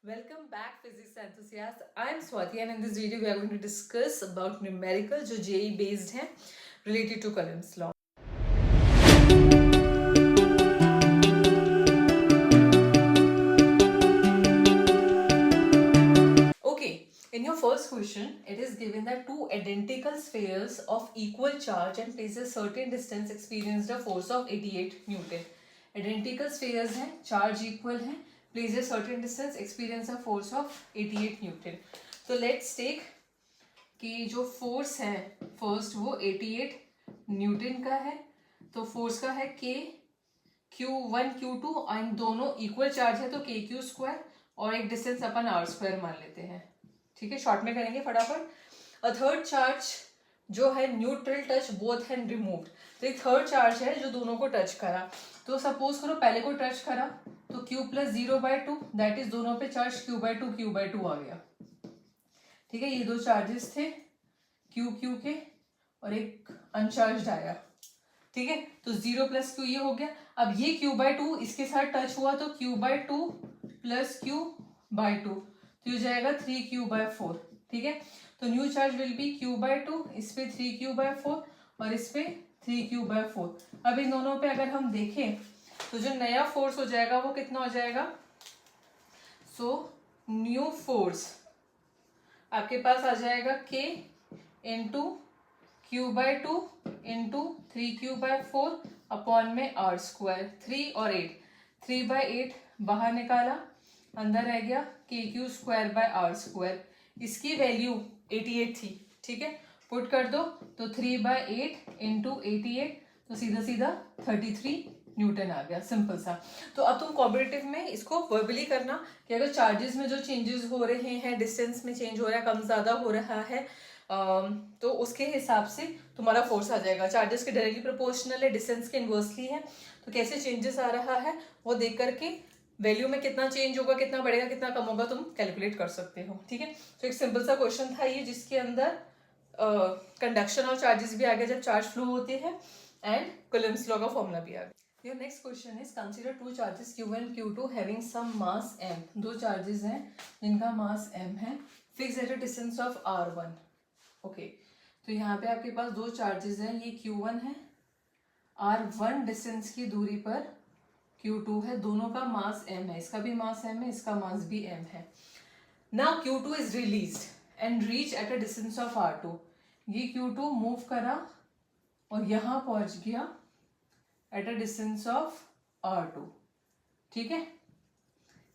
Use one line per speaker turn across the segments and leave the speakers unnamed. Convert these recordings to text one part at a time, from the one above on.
Welcome back physics enthusiasts. I am Swati and in this video we are going to discuss about numerical जो JEE based हैं related to Coulomb's law. Okay, in your first question it is given that two identical spheres of equal charge and place a certain distance experienced a force of 88 Newton. Identical spheres हैं, charge equal है, place a certain distance experience a force of 88 Newton. तो let's take कि जो force है first वो 88 Newton का है. तो फोर्स का है K Q1 Q2 एंड दोनों इक्वल चार्ज है तो KQ स्क्वायर और एक डिस्टेंस अपन R स्क्वायर मान लेते हैं. ठीक है, शॉर्ट में करेंगे फटाफट. अ थर्ड चार्ज जो है neutral touch both hand removed. तो एक थर्ड चार्ज है जो दोनों को टच करा. तो सपोज करो पहले को टच करा तो Q प्लस 0/2 दैट इज दोनों पे चार्ज Q/2 आ गया. ठीक है, ये दो चार्जेस थे Q के और एक अनचार्ज आया. ठीक है, तो 0 प्लस Q ये हो गया. अब ये Q/2 इसके साथ टच हुआ तो Q/2 प्लस Q/2 तो ये जाएगा 3Q/4. ठीक है, तो new charge will be Q/2, इस पे 3Q/4 और इस पे 3Q/4. अब इन दोनों पे अगर हम देखें तो जो नया फोर्स हो जाएगा वो कितना हो जाएगा. सो न्यू फोर्स आपके पास आ जाएगा K into Q/2 into 3Q/4 upon में R स्क्वायर. 3 और 8, 3/8 बाहर निकाला, अंदर रह गया KQ square by R square. इसकी वैल्यू 88 थी. ठीक है, पुट कर दो तो 3/8 इंटू 88 तो सीधा सीधा 33 न्यूटन आ गया. सिंपल सा. तो अब तुम कॉम्पिटिटिव में इसको वर्बली करना कि अगर चार्जेस में जो चेंजेस हो रहे हैं, डिस्टेंस में चेंज हो रहा है, कम ज़्यादा हो रहा है, तो उसके हिसाब से तुम्हारा फोर्स आ जाएगा. चार्जेस के डायरेक्टली प्रोपोर्शनल है, डिस्टेंस के इन्वर्सली है, तो कैसे चेंजेस आ रहा है वो देख करके वैल्यू में कितना चेंज होगा, कितना बढ़ेगा, कितना कम होगा, तुम कैलकुलेट कर सकते हो. ठीक है, तो एक सिंपल सा क्वेश्चन था ये जिसके अंदर कंडक्शन और चार्जेस भी आ गया जब चार्ज फ्लो होते हैं एंड कूलम्ब्स लॉ का फॉर्मूला भी आ गया. Your next question is consider two charges Q1 Q2 having some mass m. दो चार्जेस हैं जिनका मास m है, fix at a distance of R1. Okay, तो यहाँ पे आपके पास दो चार्जेस हैं, ये Q1 है, R1 डिस्टेंस की दूरी पर Q2 है, दोनों का मास m है, इसका भी मास m है, इसका मास भी m है. Now Q2 is released and reach at a distance of R2. ये Q2 मूव करा और यहाँ पहुंच गया at a distance of R2. ठीक है,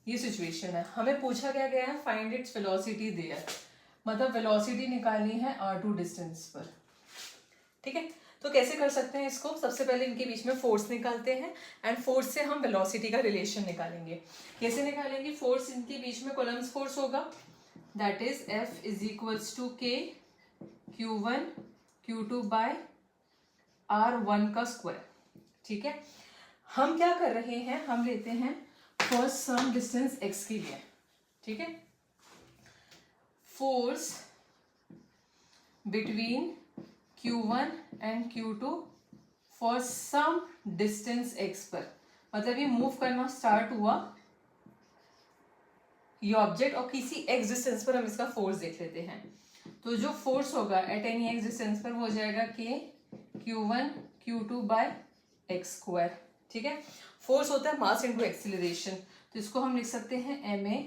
ये सिचुएशन है. हमें पूछा क्या गया है, फाइंड इट्स वेलोसिटी देयर, मतलब वेलोसिटी निकालनी है R2 डिस्टेंस पर. ठीक है, तो कैसे कर सकते हैं इसको. सबसे पहले इनके बीच में फोर्स निकालते हैं एंड फोर्स से हम वेलोसिटी का रिलेशन निकालेंगे. कैसे निकालेंगे, फोर्स इनके बीच में कूलम्ब्स फोर्स होगा that is F is equals to K Q1 Q2 by R1 का स्क्वायर. ठीक है, हम क्या कर रहे हैं, हम लेते हैं फर्स्ट सम डिस्टेंस x के लिए. ठीक है, force between Q1 and Q2 for some distance x पर, मतलब ये मूव करना स्टार्ट हुआ ये ऑब्जेक्ट और किसी x डिस्टेंस पर हम इसका फोर्स देख लेते हैं. तो जो फोर्स होगा एट एनी x डिस्टेंस पर वो हो जाएगा K Q1 Q2 bye x square. ठीक है, फोर्स होता है मास इनटू एक्सीलरेशन, तो इसको हम लिख सकते हैं ma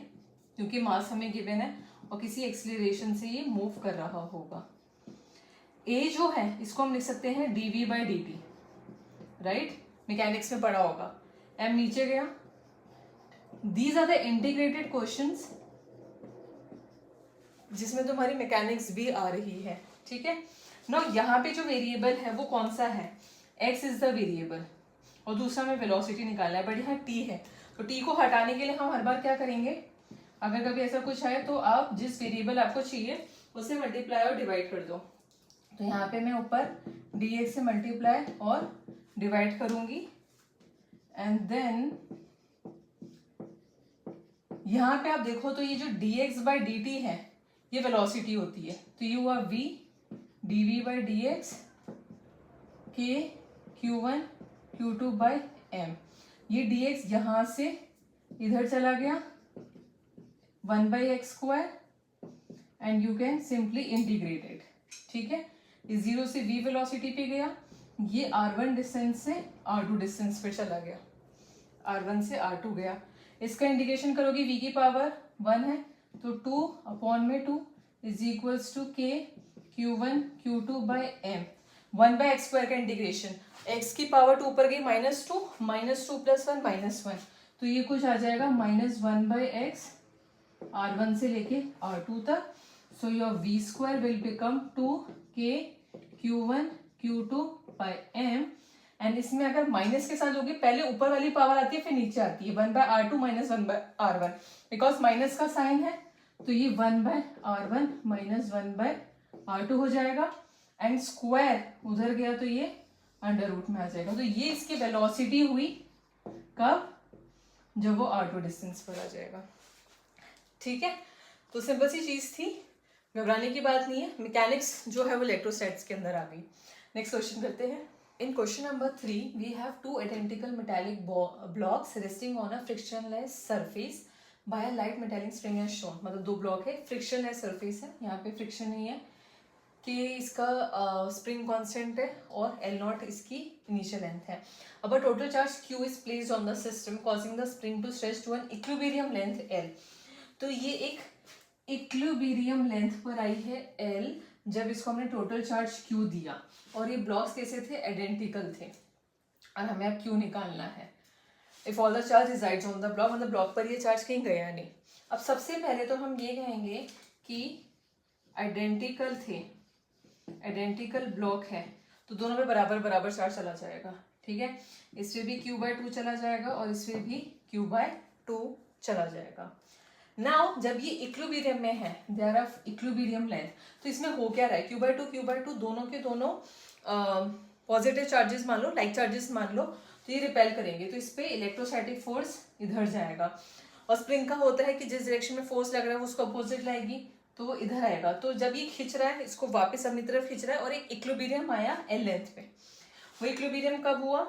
क्योंकि मास हमें गिवन है और किसी एक्सीलरेशन से ये मूव कर रहा होगा. a जो है इसको हम लिख सकते हैं dv/dt. राइट, मैकेनिक्स में पढ़ा होगा. m नीचे गया. These are the integrated questions जिसमें तुम्हारी मैकेनिक्स भी आ रही है. ठीक है, ना यहाँ पे जो वेरिएबल है वो कौन सा है, x इज द वेरिएबल और दूसरा में वेलोसिटी निकालना है, बट यहाँ t है. तो t को हटाने के लिए हम हर बार क्या करेंगे, अगर कभी ऐसा कुछ है तो आप जिस वेरिएबल आपको चाहिए उसे मल्टीप्लाई और डिवाइड कर दो. तो यहाँ पे मैं ऊपर dx से मल्टीप्लाई और डिवाइड करूंगी एंड देन यहाँ पे आप देखो तो ये जो dx/dt है ये वेलोसिटी होती है, तो you are v dv/dx K Q1 Q2 by m. ये dx यहाँ से इधर चला गया 1/x² and you can simply integrate it. ठीक है, इस 0 से v वेलोसिटी पे गया, ये r1 डिस्टेंस से r2 डिस्टेंस पे चला गया, r1 से r2 गया। इसका इंटीग्रेशन करोगे v की पावर 1 है तो 2/2 is equals to k q1 q2 by m। 1/x² का इंटीग्रेशन, x की पावर 2 पर गई -2, -2 + 1 -1, तो ये कुछ आ जाएगा -1/x r1 से लेके r2 तक। So your v² will become 2k q1 q2 by m। And इसमें अगर माइनस के साथ लोगे, पहले ऊपर वाली पावर आती है फिर नीचे आती है, 1/r2 - 1/r1, बिकॉज माइनस का साइन है तो ये 1/r1 - 1/r2 हो जाएगा। एंड स्क्वायर उधर गया तो ये अंडर रूट में आ जाएगा। तो ये इसकी वेलोसिटी हुई कब, जब वो r2 डिस्टेंस पर आ जाएगा। ठीक है, तो सिंपल सी चीज थी, घबराने की बात नहीं है। मैकेनिक्स जो है वो इलेक्ट्रोस्टैटिक्स के अंदर आ गई। नेक्स्ट क्वेश्चन करते हैं। In question number 3, we have two identical metallic blocks resting on a frictionless surface by a light metallic spring as shown। मतलब दो ब्लॉक है, frictionless surface है, यहाँ पे फ्रिक्शन नहीं है, कि इसका स्प्रिंग कांस्टेंट है और L0 इसकी इनिशियल लेंथ है। अब total charge Q is placed on the system causing the spring to stretch to an equilibrium length L। तो ये एक इक्विलिब्रियम लेंथ पर आई है L, जब इसको हमने टोटल चार्ज Q दिया, और ये ब्लॉक्स कैसे थे, आइडेंटिकल थे, और हमें अब Q निकालना है। If all the charge resides on the block, मतलब ब्लॉक पर ये चार्ज कहीं गया नहीं। अब सबसे पहले तो हम ये कहेंगे कि आइडेंटिकल थे, आइडेंटिकल ब्लॉक है तो दोनों में बराबर बराबर चार्ज चला जाएगा। ठीक है, इसमें भी Q/2 चला जाएगा और इसमें भी Q/2 चला जाएगा। नाउ जब ये इक्विलिब्रियम में है, they are of equilibrium length, तो इसमें हो क्या रहा है, Q/2 दोनों के दोनों पॉजिटिव चार्जेस मान लो, लाइक चार्जेस मान लो, तो ये रिपेल करेंगे, तो इस पे इलेक्ट्रोस्टैटिक फोर्स इधर जाएगा। और स्प्रिंग का होता है कि जिस डायरेक्शन में फोर्स लग रहा है उसको अपोजिट लाएगी, तो वो इधर आएगा। तो जब ये खींच रहा है, इसको वापस अपनी तरफ खींच रहा है, और एक इक्विलिब्रियम आया L लेंथ पे। वो इक्विलिब्रियम कब हुआ,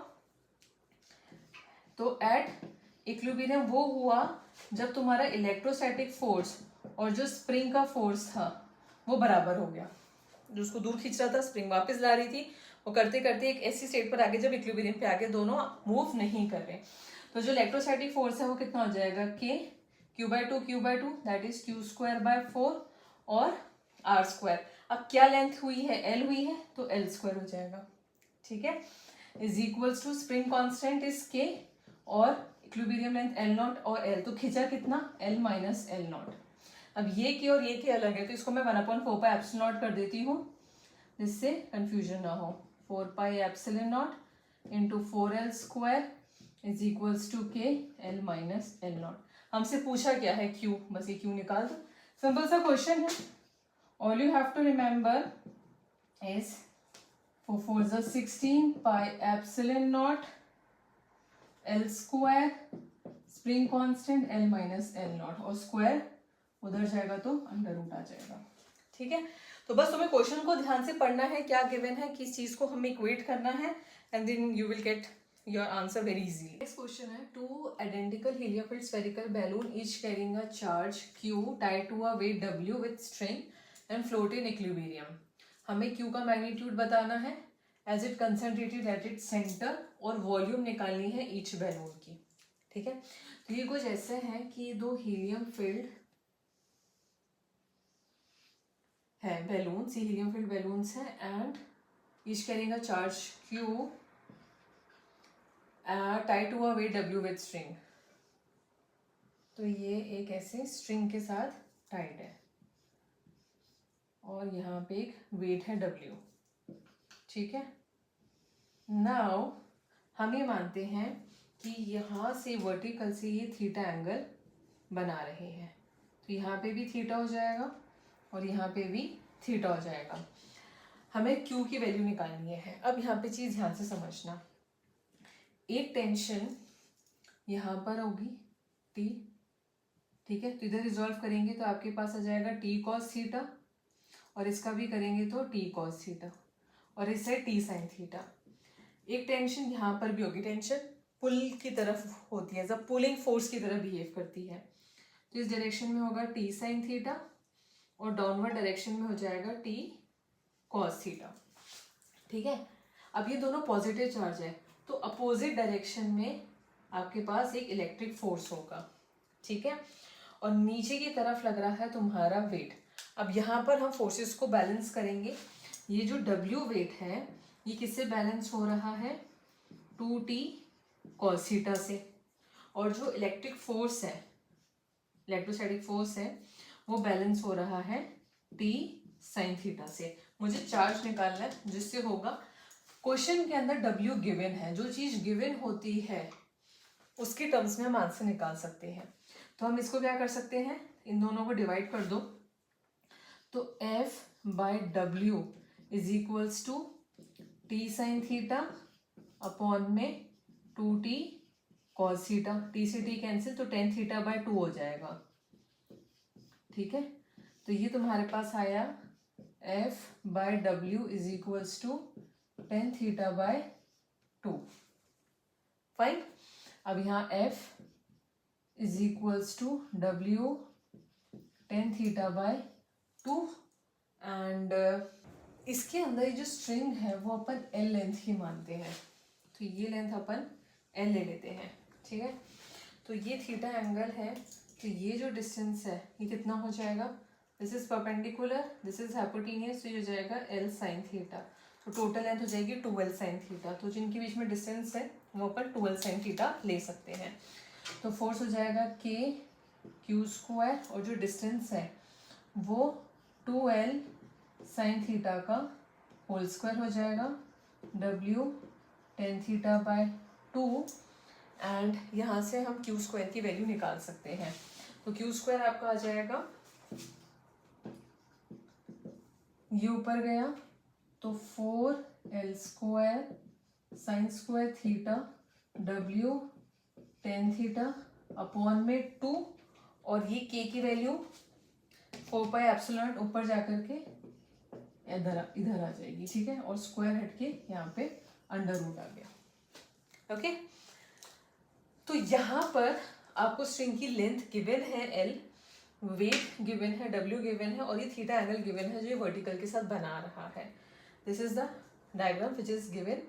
तो एट इक्विलिब्रियम वो हुआ जब तुम्हारा इलेक्ट्रोस्टैटिक फोर्स और जो स्प्रिंग का फोर्स था वो बराबर हो गया। जो उसको दूर खींच रहा था, स्प्रिंग वापस ला रही थी, वो करते करते एक ऐसी स्टेट पर आगे जब इक्विलिब्रियम पे आगे दोनों मूव नहीं कर रहे, तो जो इलेक्ट्रोस्टैटिक फोर्स है वो कितना हो जाएगा, k Q/2 that is Q²/4 और R²। अब क्या लेंथ हुई है, L हुई है, तो L² हो जाएगा। ठीक है, is equals to spring constant is k और इक्विलिब्रियम लेंथ L0 और L, तो खींचा कितना, L - L0। अब ये k और ये k अलग है, तो इसको मैं 1/4πε0 कर देती हूँ जिससे कंफ्यूजन ना हो। 4πε0 into 4L² is equals to k L - L0। हमसे पूछा क्या है, Q, बस ये Q निकाल दो, सिंपल सा क्वेश्चन है। All you have to remember is 4 4 16πε0 L² spring constant L - L0, और स्क्वायर उधर जाएगा तो अंडर रूट आ जाएगा। ठीक है, तो बस तुम्हें क्वेश्चन को ध्यान से पढ़ना है, क्या गिवन है, किस चीज को हमें इक्वेट करना है, and then you will get your answer very easily. Next question है, two identical helium filled spherical balloon each carrying a charge Q tied to a weight W with string and float in equilibrium. हमें Q का magnitude बताना है as it concentrated at it centre, और volume निकालनी है each balloon की। ठीक है, तो ये कुछ ऐसे है कि दो हीलियम फिल्ड है बैलून्स, ये हीलियम फिल्ड बैलून्स है, and each carrying a charge Q tied to a weight W with string. तो ये एक ऐसे स्ट्रिंग के साथ टाइड है और यहाँ पे एक वेट है W। ठीक है, नाउ हम ये मानते हैं कि यहाँ से वर्टिकल से ये थीटा एंगल बना रहे हैं, तो यहाँ पे भी थीटा हो जाएगा और यहाँ पे भी थीटा हो जाएगा। हमें Q की वैल्यू निकालनी है। अब यहाँ पे चीज़ ध्यान से समझना, एक टेंशन यहाँ पर होगी T, ठीक है, तो इधर रिजॉल्व करेंगे तो आपके पास आ जाएगा T cos थीटा, और इसका भी करेंगे तो T cos थीटा, और इससे T sin थीटा। एक टेंशन यहाँ पर भी होगी, टेंशन पुल की तरफ होती है, जब पुलिंग फोर्स की तरह बिहेव करती है, तो इस डायरेक्शन में होगा टी साइन थीटा और डाउनवर्ड डायरेक्शन में हो जाएगा टी कॉस थीटा। ठीक है, अब ये दोनों पॉजिटिव चार्ज है तो अपोजिट डायरेक्शन में आपके पास एक इलेक्ट्रिक फोर्स होगा। ठीक है, और नीचे की तरफ लग रहा है तुम्हारा वेट। अब यहाँ पर हम फोर्सेस को बैलेंस करेंगे। ये जो W वेट है ये किससे बैलेंस हो रहा है, 2t cos थीटा से, और जो इलेक्ट्रिक फोर्स है, इलेक्ट्रोस्टैटिक फोर्स है, वो बैलेंस हो रहा है t sin थीटा से। मुझे चार्ज निकालना है जिससे होगा, क्वेश्चन के अंदर W गिवन है, जो चीज गिवन होती है उसके टर्म्स में हम आंसर निकाल सकते हैं। तो हम इसको क्या कर सकते हैं, इन दोनों को डिवाइड कर दो, तो F by W is equals to T sine theta upon में 2t cos थीटा, t से t कैंसिल तो tan थीटा बाय 2 हो जाएगा। ठीक है, तो ये तुम्हारे पास आया F by W is equals to tan theta by 2। Fine, अब यहाँ F is equals to W tan theta by 2 and इसके अंदर ये जो स्ट्रिंग है वो अपन L लेंथ ही मानते हैं, तो ये लेंथ अपन L ले लेते हैं। ठीक है, तो ये थीटा एंगल है, तो ये जो डिस्टेंस है ये कितना हो जाएगा, this is perpendicular, this is hypotenuse, तो ये हो जाएगा L साइन थीटा, तो टोटल लेंथ हो जाएगी 2L साइन थीटा। तो जिनके बीच में डिस्टेंस है वो अपन 2L साइन थीटा ले सकते हैं। तो फोर्स हो जाएगा K Q स्क्वायर, और जो डिस्टेंस है वो 2L साइन थीटा का होल स्क्वायर हो जाएगा, W tan theta by 2, and यहाँ से हम Q स्क्वायर की वैल्यू निकाल सकते हैं। तो Q स्क्वायर आपका आ जाएगा, ये ऊपर गया तो 4L square sine square theta W tan theta upon में 2, और ये K की वैल्यू 4 पाई एप्सिलॉन ऊपर जाकर के इधर आ जाएगी। ठीक है, और स्क्वायर हट के यहाँ पे अंडर रूट आ गया। ओके, तो यहाँ पर आपको स्ट्रिंग की लेंथ गिवन है L, वेट गिवन है, W गिवन है, और ये थीटा एंगल गिवन है जो ये वर्टिकल के साथ बना रहा है। This is the diagram which is given.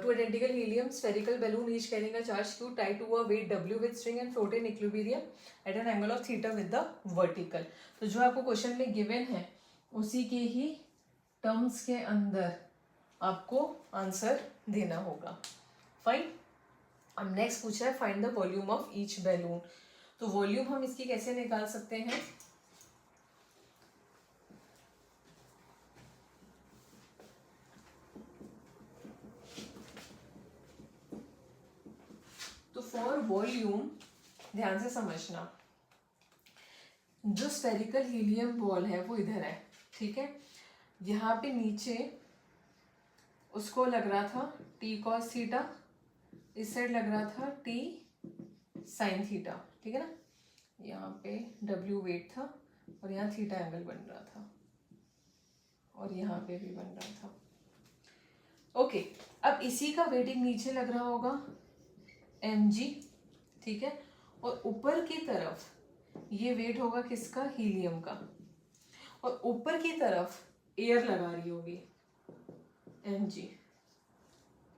Two identical helium spherical balloon each carrying a charge Q tied to a weight W with string and float in equilibrium at an angle of theta with the vertical। तो जो आपको question में given है उसी के ही terms के अंदर आपको आंसर देना होगा। फाइन, अब नेक्स्ट पूछा है find the volume of each balloon. तो वॉल्यूम हम इसकी कैसे निकाल सकते हैं, तो फॉर वॉल्यूम ध्यान से समझना, जो स्फेरिकल हीलियम बॉल है वो इधर है। ठीक है, यहाँ पे नीचे उसको लग रहा था t cos थीटा, इस साइड लग रहा था t sin थीटा। ठीक है ना, यहाँ पे W वेट था और यहाँ थीटा एंगल बन रहा था, और यहाँ पे भी बन रहा था। ओके, अब इसी का वेटिंग नीचे लग रहा होगा mg। ठीक है, और ऊपर की तरफ ये वेट होगा किसका, हीलियम का, और ऊपर की तरफ एयर लगा रही होगी mg।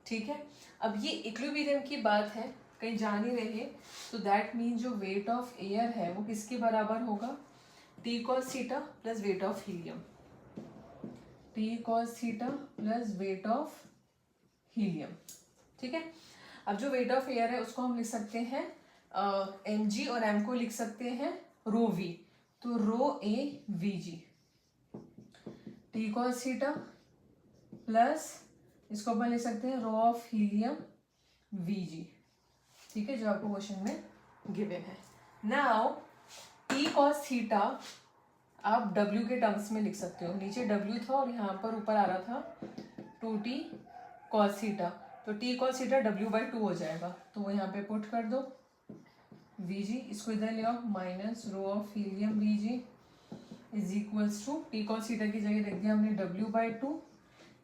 ठीक है, अब ये इक्विलिब्रियम की बात है, कहीं जा नहीं रहे, तो दैट मीन जो वेट ऑफ एयर है वो किसके बराबर होगा, t cos theta plus weight of helium, t cos theta plus weight of helium. ठीक है, अब जो वेट ऑफ एयर है उसको हम लिख सकते हैं mg, और m को लिख सकते हैं रो v, तो रो a vg, t cos theta plus इसको अपन लिख सकते हैं रो ऑफ हीलियम vg। ठीक है, जो आपको क्वेश्चन में गिवन है। नाउ t cos थीटा आप w के टर्म्स में लिख सकते हो, नीचे w था और यहाँ पर ऊपर आ रहा था 2t cos थीटा, तो t cos theta w by 2 हो जाएगा, तो वो यहाँ पे पुट कर दो vg, इसको इधर ले आओ, minus rho of helium vg is equals to t cos theta की जगह रख दिया हमने w बाई 2,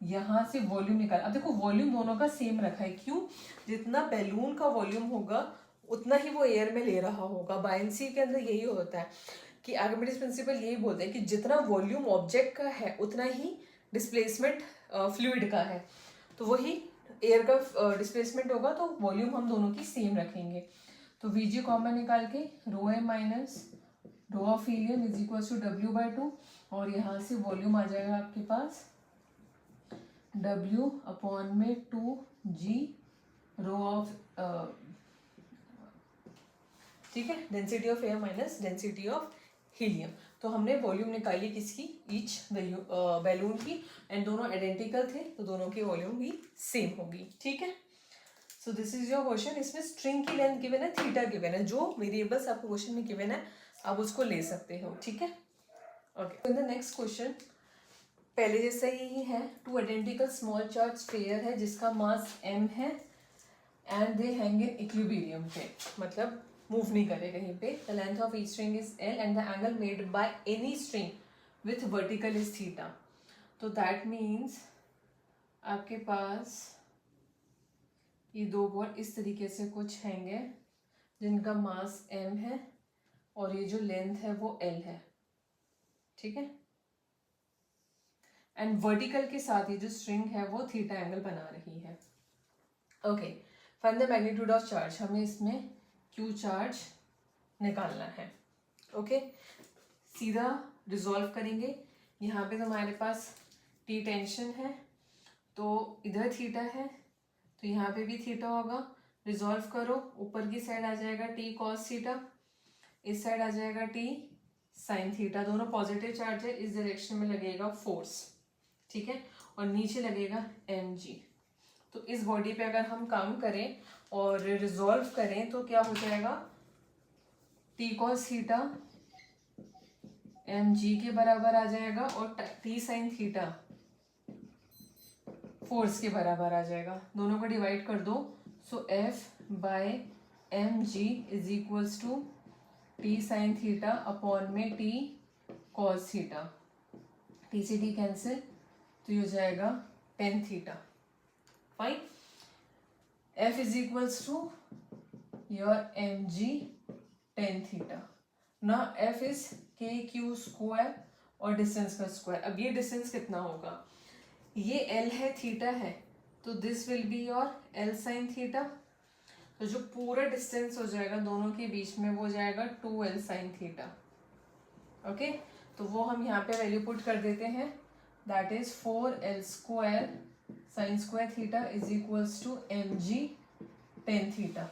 यहाँ से वॉल्यूम निकाल। अब देखो वॉल्यूम दोनों का सेम रखा है, क्यों, जितना बैलून का वॉल्यूम होगा उतना ही वो एयर में ले रहा होगा। बायंसी के अंदर यही होता है कि आर्किमिडीज प्रिंसिपल यही बोलते हैं कि जितना वॉल्यूम ऑब्जेक्ट का है उतना ही डिस्प्लेसमेंट फ्लूइड का है। तो वही एयर का डिस्प्लेसमेंट होगा, तो वॉल्यूम हम दोनों की सेम रखेंगे। तो Vg कॉमन निकाल के rho m minus rho of helium is equal to W/2, और यहाँ से वॉल्यूम आ जाएगा आपके पास W अपॉन में 2G रो ऑफ, ठीक है, density of air minus density of helium. तो हमने वॉल्यूम निकाली किसकी, ईच बैलून की, एंड दोनों आइडेंटिकल थे तो दोनों की वॉल्यूम भी सेम होगी। ठीक है, so this is your question. इसमें स्ट्रिंग की लेंथ गिवन है, थीटा गिवन है, जो वेरिएबल्स आपको क्वेश्चन में गिवन है आप उसको ले सकते हो। ठीक है, okay. In the next question पहले जैसा ही है, two identical small charge sphere है जिसका मास m है and they hang in equilibrium पे, मतलब मूव नहीं करे कहीं पे। The length of each string is l and the angle made by any string with vertical is theta. तो दैट मीन्स आपके पास ये दो बॉल इस तरीके से कुछ हैंगे जिनका मास m है और ये जो लेंथ है वो l है। ठीक है, एंड वर्टिकल के साथ ये जो स्ट्रिंग है वो थीटा एंगल बना रही है। Okay, find the magnitude of charge, हमें इसमें Q चार्ज निकालना है। ओके, सीधा रिजॉल्व करेंगे। यहाँ पे हमारे पास T टेंशन है, तो इधर थीटा है तो यहाँ पे भी थीटा होगा। रिजॉल्व करो, ऊपर की साइड आ जाएगा T cos थीटा, इस साइड आ जाएगा T sin थीटा। दोनों पॉजिटिव चार्ज है, इस डायरेक्शन में लगेगा फोर्स। ठीक है, और नीचे लगेगा mg। तो इस बॉडी पे अगर हम काम करें और रिजॉल्व करें तो क्या हो जाएगा, T cos थीटा mg के बराबर आ जाएगा और T sin थीटा फोर्स के बराबर आ जाएगा। दोनों को डिवाइड कर दो, so F by mg is equals to T sin theta upon में T cos थीटा। T से T कैंसिल, तो ये हो जाएगा tan theta. Fine, F is equals to your mg tan theta. ना F इज KQ स्क्वायर और distance का square. अब ये डिस्टेंस कितना होगा, ये L है, थीटा है, तो this will be your L sin theta. तो जो पूरा डिस्टेंस हो जाएगा दोनों के बीच में वो हो जाएगा 2L sin थीटा। ओके, तो वो हम यहाँ पे वैल्यू पुट कर देते हैं, that is 4L square sine square theta is equals to mg tan theta.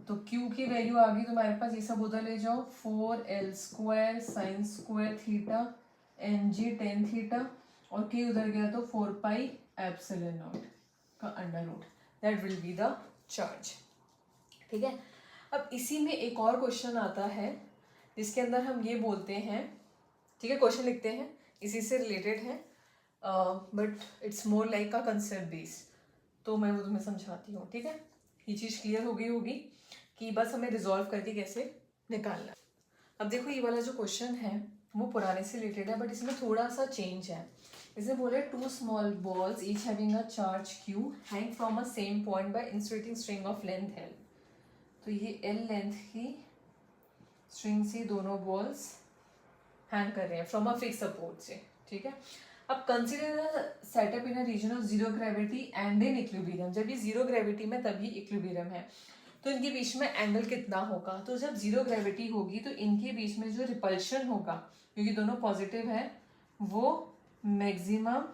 तो Q की वैल्यू आ गई, तो हमारे पास ये सब उधर ले जाओ, 4L square sine square theta mg tan theta, और K उधर गया तो 4 पाई एप्सिलॉन नॉट का under root, that will be the charge. ठीक है, अब इसी में एक और क्वेश्चन आता है जिसके अंदर हम ये बोलते हैं, ठीक है, क्वेश्चन लिखते हैं, इसी से रिलेटेड है, but it's more like a concept base, तो मैं वो तुम्हें समझाती हूँ। ठीक है, ये चीज़ क्लियर हो गई होगी कि बस हमें रिजॉल्व करके कैसे निकालना। अब देखो ये वाला जो क्वेश्चन है वो पुराने से रिलेटेड है, बट इसमें थोड़ा सा चेंज है। इसे बोले two small balls each having a charge Q hang from a same point by inserting string of length L। तो ये L लेंथ की स्ट्रिंग से दोनों बॉल्स हैंग कर रहे हैं फ्रॉम अ फिक्स सपोर्ट से। ठीक है, अब consider setup in a region of zero gravity and in equilibrium. जब ये जीरो ग्रेविटी में तभी इक्विलिब्रियम है, तो इनके बीच में एंगल कितना होगा, तो जब जीरो ग्रेविटी होगी तो इनके बीच में जो रिपल्शन होगा, क्योंकि दोनों पॉजिटिव है, वो मैक्सिमम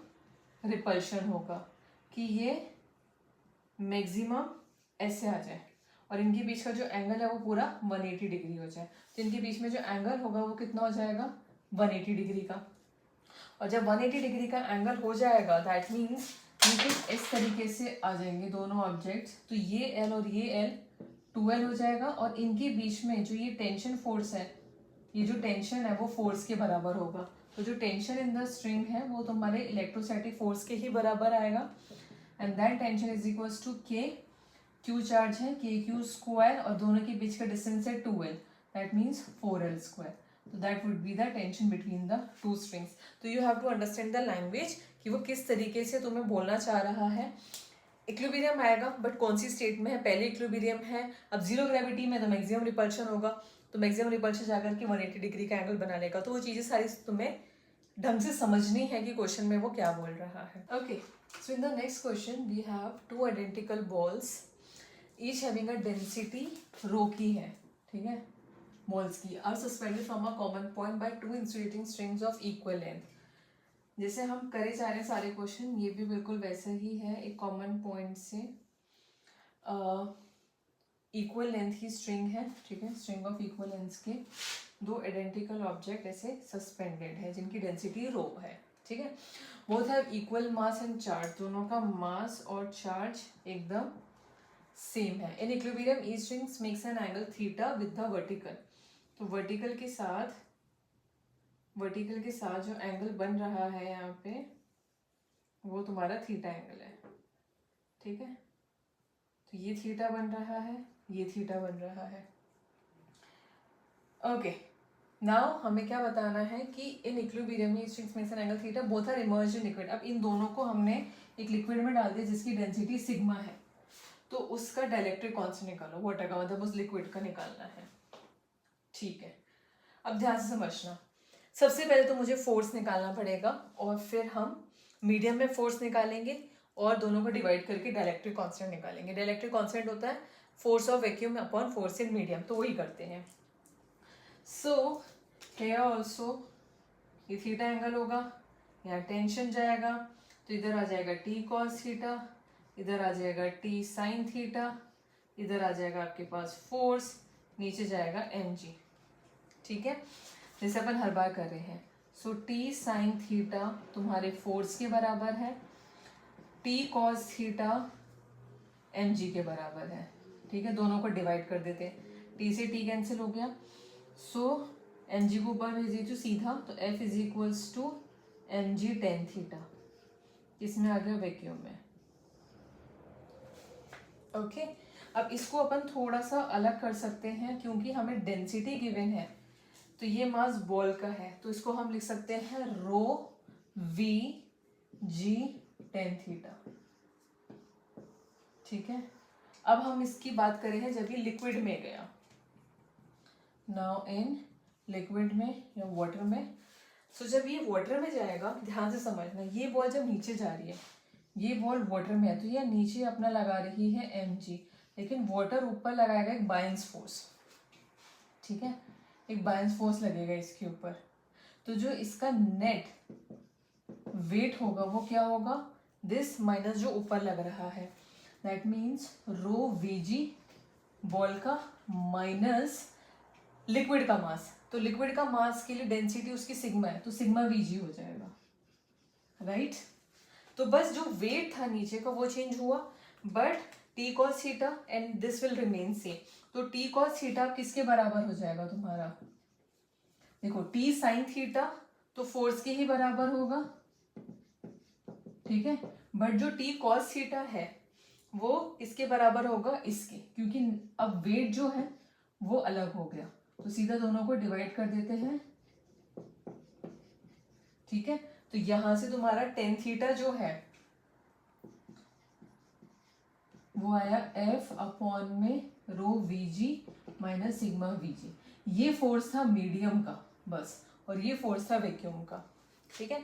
रिपल्शन होगा कि ये मैक्सिमम ऐसे आ जाए और इनके बीच का जो एंगल है वो पूरा 180 डिग्री हो जाए। तो इनके बीच में जो एंगल होगा वो कितना हो जाएगा, 180 डिग्री का। और जब 180 डिग्री का एंगल हो जाएगा दैट मीन्स ये कुछ इस तरीके से आ जाएंगे दोनों ऑब्जेक्ट्स, तो ये L और ये L 2L हो जाएगा, और इनके बीच में जो ये टेंशन फोर्स है, ये जो टेंशन है वो फोर्स के बराबर होगा। तो जो टेंशन इन द स्ट्रिंग है वो तुम्हारे इलेक्ट्रोस्टैटिक फोर्स के ही बराबर आएगा, and that tension is equals to K। Q charge है KQ स्क्वायर और दोनों के बीच का डिस्टेंस है 2L, that means 4L square. तो that would be the tension between the two strings. तो you have to understand the language कि वो किस तरीके से तुम्हें बोलना चाह रहा है इक्विलिब्रियम आएगा, बट कौन सी स्टेट में है, पहले इक्विलिब्रियम है, अब जीरो ग्रेविटी में तो मैक्सिमम रिपल्शन होगा, तो मैक्सिमम रिपल्शन जाकर के 180 डिग्री का एंगल बना लेगा। तो वो चीज़ें सारी तुम्हें ढंग से समझनी है कि क्वेश्चन में वो क्या बोल रहा है। Okay, so in the next question we have two identical balls each having a density rho की है, ठीक है, बॉल्स की, are suspended from a common point by two insulating strings of equal length. जैसे हम करे जा रहे हैं सारे क्वेश्चन, ये भी बिल्कुल वैसा ही है, एक कॉमन पॉइंट से इक्वल लेंथ की स्ट्रिंग है, ठीक है, स्ट्रिंग ऑफ इक्वल लेंथ के दो आइडेंटिकल ऑब्जेक्ट ऐसे सस्पेंडेड है जिनकी डेंसिटी रो है, ठीक है, both have equal mass and charge, दोनों का मास और चार्ज एकदम सेम है। In equilibrium each strings makes an angle theta with the vertical, तो वर्टिकल के साथ जो एंगल बन रहा है यहाँ पे वो तुम्हारा थीटा एंगल है, ठीक है, तो ये थीटा बन रहा है, ये थीटा बन रहा है। ओके, नाउ हमें क्या बताना है कि इन इक्विलिब्रियम में strings makes an angle theta, both are immersed in liquid. अब इन दोनों को हमने एक लिक्विड में डाल दिया जिसकी डेंसिटी सिग्मा है, तो उसका डाइलेक्ट्रिक कांस्टेंट निकालो, वाटर का मतलब उस लिक्विड का निकालना है, ठीक है। अब ध्यान से समझना, सबसे पहले तो मुझे फोर्स निकालना पड़ेगा और फिर हम मीडियम में फोर्स निकालेंगे और दोनों को डिवाइड करके डाइलेक्ट्रिक कांस्टेंट निकालेंगे। डाइलेक्ट्रिक कांस्टेंट होता है force of vacuum upon force in medium, तो वही करते हैं। सो हेयर ऑल्सो ये थीटा एंगल होगा, यहाँ टेंशन जाएगा तो इधर आ जाएगा टी कॉस थीटा, इधर आ जाएगा टी साइन थीटा, इधर आ जाएगा आपके पास फोर्स, नीचे जाएगा एम जी, ठीक है, जैसे अपन हर बार कर रहे हैं। सो टी साइन थीटा तुम्हारे फोर्स के बराबर है, T cos theta M G के बराबर है, ठीक है, दोनों को डिवाइड कर देते हैं, टी से टी कैंसिल हो गया, सो एम जी को ऊपर भेज दीजिए सीधा, तो F is equals to M G tan theta, इसमें आ गया वैक्यूम में। ओके, अब इसको अपन थोड़ा सा अलग कर सकते हैं क्योंकि हमें डेंसिटी गिवन है, तो ये मास बॉल का है, तो इसको हम लिख सकते हैं रो वी जी टेन थीटा, ठीक है। अब हम इसकी बात करें हैं जब ये लिक्विड में गया, नाउ इन लिक्विड में या वाटर में, सो जब ये वाटर में जाएगा, ध्यान से समझना, ये बॉल जब नीचे जा रही है, ये बॉल वाटर में है, तो ये नीचे अपना लगा रही है एम जी, लेकिन वाटर ऊपर लगाएगा एक बायंस फोर्स, ठीक है, एक बायंस फोर्स लगेगा इसके ऊपर, तो जो इसका नेट वेट होगा वो क्या होगा, दिस माइनस जो ऊपर लग रहा है, that means rho we G ball का माइनस लिक्विड का मास, तो लिक्विड का मास के लिए डेंसिटी उसकी सिग्मा है, तो सिग्मा वी जी हो जाएगा, राइट। तो बस जो वेट था नीचे का वो चेंज हुआ, but T cos theta and this will remain same, तो टी कॉस थीटा किसके बराबर हो जाएगा तुम्हारा, देखो टी साइन थीटा तो फोर्स के ही बराबर होगा, ठीक है, बट जो टी कॉस थीटा है वो इसके बराबर होगा इसके, क्योंकि अब वेट जो है वो अलग हो गया, तो सीधा दोनों को डिवाइड कर देते हैं, ठीक है, तो यहां से तुम्हारा टेन थीटा जो है वो आया एफ अपॉन में rho we g minus sigma v g, ये फोर्स था मीडियम का बस, और ये फोर्स था वैक्यूम का, ठीक है।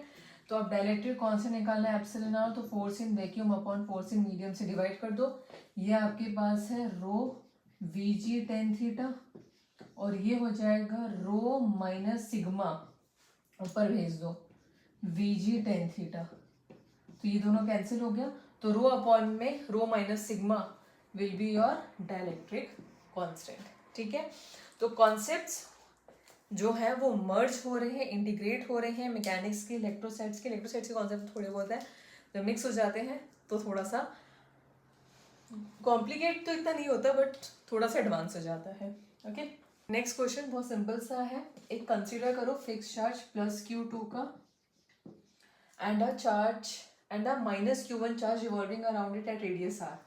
तो अब डाइलेक्ट्रिक कांस्टेंट निकालना है एप्सिलॉन आर, तो force in vacuum upon force in medium से डिवाइड कर दो, ये आपके पास है रो वी जी टेन थीटा, और ये हो जाएगा रो माइनस सिग्मा, ऊपर भेज दो वी जी टेन थीटा, तो ये दोनों कैंसिल हो गया, तो रो अपॉन में rho minus sigma will be your dielectric constant, ठीक है। तो कॉन्सेप्ट्स जो है वो मर्ज हो रहे हैं, इंटीग्रेट हो रहे हैं, मैकेनिक्स के इलेक्ट्रोसाइट्स के कॉन्सेप्ट थोड़े बहुत है जो मिक्स हो जाते हैं, तो थोड़ा सा कॉम्प्लिकेट तो इतना नहीं होता बट थोड़ा सा एडवांस हो जाता है। ओके, नेक्स्ट क्वेश्चन बहुत सिंपल सा है, एक कंसीडर करो फिक्स चार्ज प्लस Q2 का and a charge and a minus Q1 charge revolving around it at radius R,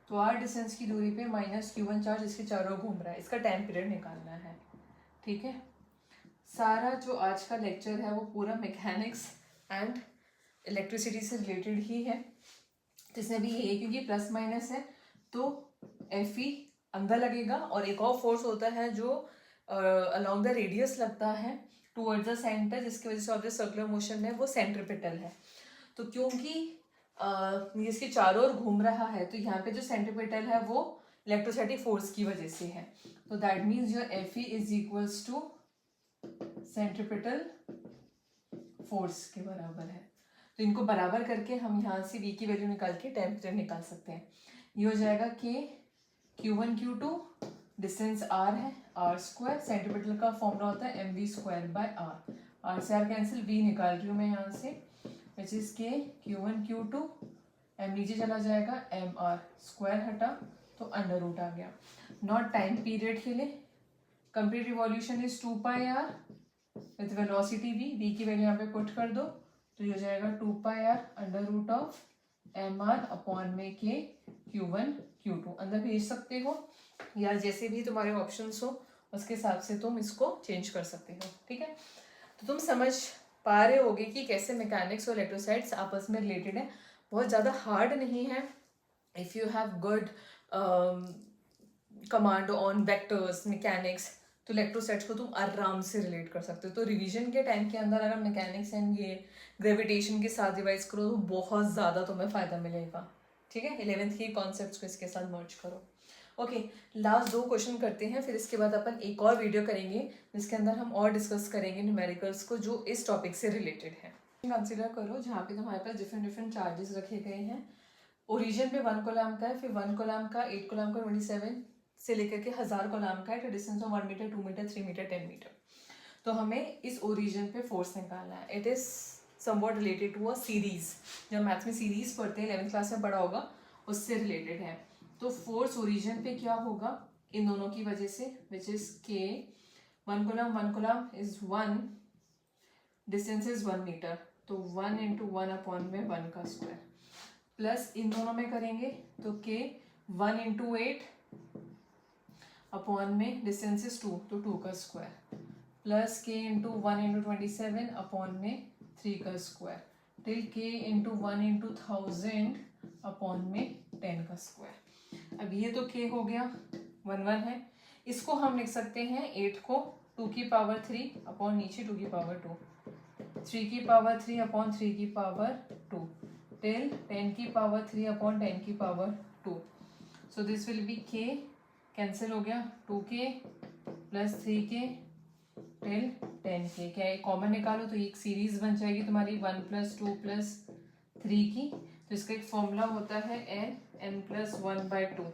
तो आर डिस्टेंस की दूरी पे माइनस Q1 चार्ज इसके चारों घूम रहा है, इसका टाइम पीरियड निकालना है, ठीक है। सारा जो आज का लेक्चर है वो पूरा मैकेनिक्स एंड इलेक्ट्रिसिटी से रिलेटेड ही है, तो इसमें भी ये क्योंकि प्लस माइनस है तो एफ ई अंदर लगेगा, और एक और फोर्स होता है जो अलोंग द रेडियस लगता है टूवर्ड्स द सेंटर, जिसकी वजह से ऑब्जेक्ट सर्कुलर मोशन में वो सेंट्रीपिटल है। तो क्योंकि ये इसके चारों ओर घूम रहा है तो यहाँ पे जो सेंट्रीपिटल है वो इलेक्ट्रोस्टैटिक फोर्स की वजह से है। तो that means your F E is equals to centripetal force के बराबर है। तो इनको बराबर करके हम यहाँ से v की वैल्यू निकाल के टेम्परेचर निकाल सकते हैं। ये हो जाएगा k Q1 Q2, distance r है r स्क्वायर, सेंटीमीटर का फॉर्मूला होता है mv स्क्वायर बाय r से r कैंसिल, v निकाल रही हूँ मैं यहाँ से, which is k Q1 Q2, m नीचे चला जाएगा, mr स्क्वायर हटा तो अंडर रूट आ गया। नॉट टाइम पीरियड के लिए complete revolution is 2 pi r with velocity v की वैल्यू यहाँ पे पुट कर दो तो ये हो जाएगा 2 pi r under root of mr upon में k Q1 Q2। अंदर भेज सकते हो या जैसे भी तुम्हारे ऑप्शंस हो उसके हिसाब से तुम इसको चेंज कर सकते हो, ठीक है। तो तुम समझ पा रहे होगे कि कैसे मैकेनिक्स और इलेक्ट्रोसाइट्स आपस में रिलेटेड है, बहुत ज़्यादा हार्ड नहीं है। If you have good command on vectors mechanics तो इलेक्ट्रोसाइट्स को तुम आराम से रिलेट कर सकते हो। तो रिवीजन के टाइम के अंदर अगर मैकेनिक्स एंड ये ग्रेविटेशन के साथ रिवाइज करो तो बहुत ज़्यादा तुम्हें फ़ायदा मिलेगा, ठीक है। 11th की कॉन्सेप्ट्स को इसके साथ मर्ज करो। ओके, लास्ट 2 क्वेश्चन करते हैं, फिर इसके बाद अपन एक और वीडियो करेंगे जिसके अंदर हम और डिस्कस करेंगे न्यूमेरिकल्स को जो इस टॉपिक से रिलेटेड है। कंसिडर करो जहाँ पे तुम्हारे पास डिफरेंट चार्जेस रखे गए हैं। ओरिजिन पे 1 कोलम का है, फिर 1 कोलम का, 8 कोलम का, 27 से लेकर के 1000 कोलम का है, distance of 1 metre, 2 metre, 3 metre, 10 metre. तो हमें इस ओरिजिन पे फोर्स निकालना है। It is somewhat related to a series, जब मैथ्स में सीरीज पढ़ते हैं 11th क्लास में पढ़ा होगा, उससे रिलेटेड है। तो फोर्स ओरिजिन पे क्या होगा इन दोनों की वजह से, विच is K 1 coulomb is 1, distance is 1 metre, तो 1 इंटू 1 अपॉन में 1 का स्क्वायर, प्लस इन दोनों में करेंगे तो के 1 इंटू 8 अपॉन में डिस्टेंस इज 2 तो 2 का स्क्वायर, प्लस के इंटू 1 इंटू 27 अपॉन में 3 का स्क्वायर, टिल के इंटू 1 इंटू 1000 अपॉन में 10 का स्क्वायर। अब ये तो के हो गया 1 है, इसको हम लिख सकते हैं 8 को 2 की पावर 3 अपॉन नीचे 2 की पावर 2, 3 की पावर 3 अपॉन 3 की पावर 2, टिल 10 की पावर 3 अपॉन 10 की power 2। So this will be के, कैंसिल हो गया, 2k plus 3k till 10k, क्या है कॉमन निकालो तो एक सीरीज बन जाएगी तुम्हारी 1 प्लस 2 प्लस 3 की। तो इसका एक फॉर्मूला होता है n प्लस 1/2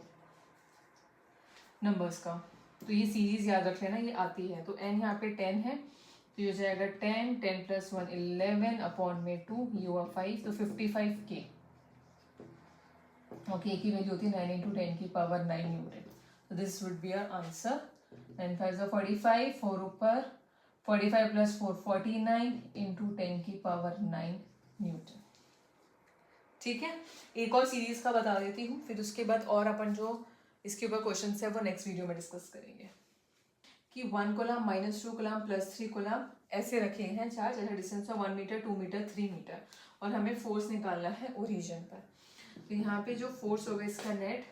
नंबर्स का, तो ये सीरीज याद रख लेना, ये आती है। तो n यहाँ पे 10 है तो ये हो जाएगा 10 प्लस 1 11 अपॉन में 2, ये हुआ 5, तो 55k। ओके, की वैल्यू होती है 9 इंटू 10 की पावर 9 न्यूटन। तो this would be our answer. 9 5 45, 4 ऊपर 45 प्लस 4 49 इंटू 10 की पावर 9 न्यूटन, ठीक है। एक और सीरीज का बता देती हूँ, फिर उसके बाद और अपन जो इसके ऊपर क्वेश्चन है वो नेक्स्ट वीडियो में डिस्कस करेंगे। कि 1 coulomb minus 2 coulomb plus 3 coulomb ऐसे रखे हैं चार्ज, ऐसा distance of 1 metre, 2 metre, 3 metre, और हमें फोर्स निकालना है ओरिजिन पर। तो यहाँ पे जो फोर्स होगा इसका नेट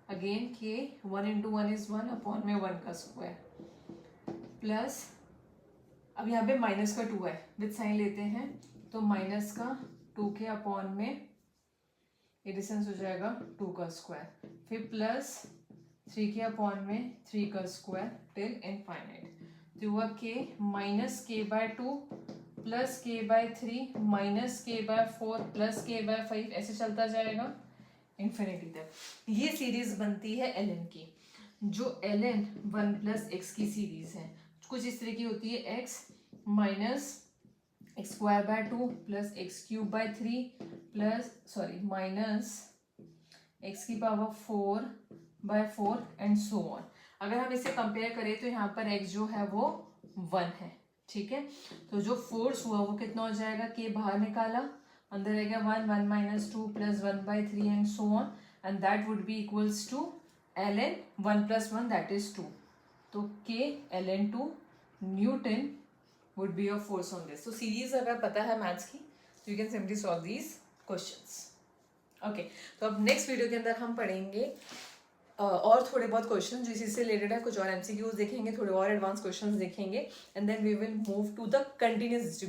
अगेन के 1 इंटू 1 इज 1 अपॉन में 1 का स्क्वायर, प्लस अब यहाँ पे माइनस का 2 है, विद साइन लेते हैं तो माइनस का 2k अपॉन में ये डिस्टेंस हो जाएगा 2 का स्क्वायर, फिर प्लस 3k अपॉन में 3 का स्क्वायर टिल इनफाइनाइट। तो हुआ k minus k/2 plus k/3 minus k/4 plus k/5 ऐसे चलता जाएगा इन्फिनिटी तक। ये सीरीज बनती है ln की, जो ln 1 प्लस x की सीरीज है। कुछ इस तरह की होती है x minus x²/2 plus x³ plus minus x की पावर 4/4 एंड सो ऑन। अगर हम इसे कंपेयर करें तो यहाँ पर x जो है वो 1 है, ठीक है। तो जो फोर्स हुआ वो कितना हो जाएगा, k बाहर निकाला, अंदर रहेगा 1 minus 2 plus 1/3 and so on, and that would be equals to ln 1 plus 1 that is 2। तो k ln 2 newton would be your force on this. So series अगर पता है मैथ्स की तो you can simply solve these questions. Okay, तो अब next video के अंदर हम पढ़ेंगे और थोड़े बहुत क्वेश्चन जो इसी से रिलेटेड है, कुछ और एमसीक्यूज देखेंगे, थोड़े और एडवांस क्वेश्चंस देखेंगे, and then we will move to the continuous distribution.